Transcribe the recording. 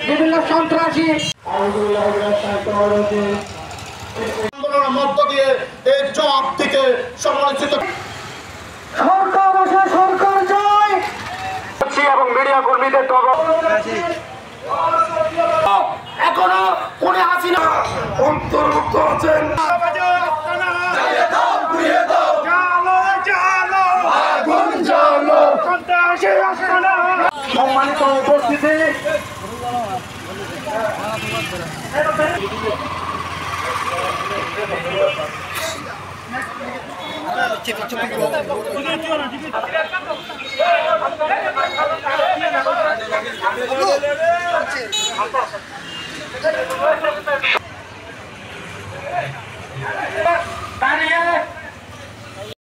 বিভিন্ন সন্ত্রাসী আন্দোলনের মধ্য দিয়ে এই জবাব দিতে সমালোচিত সরকার জয় এবং মিডিয়া কর্মীদের এখনো কোনে হাসিনা অন্তর্ভুক্ত আছেন। সম্মানিত উপস্থিতি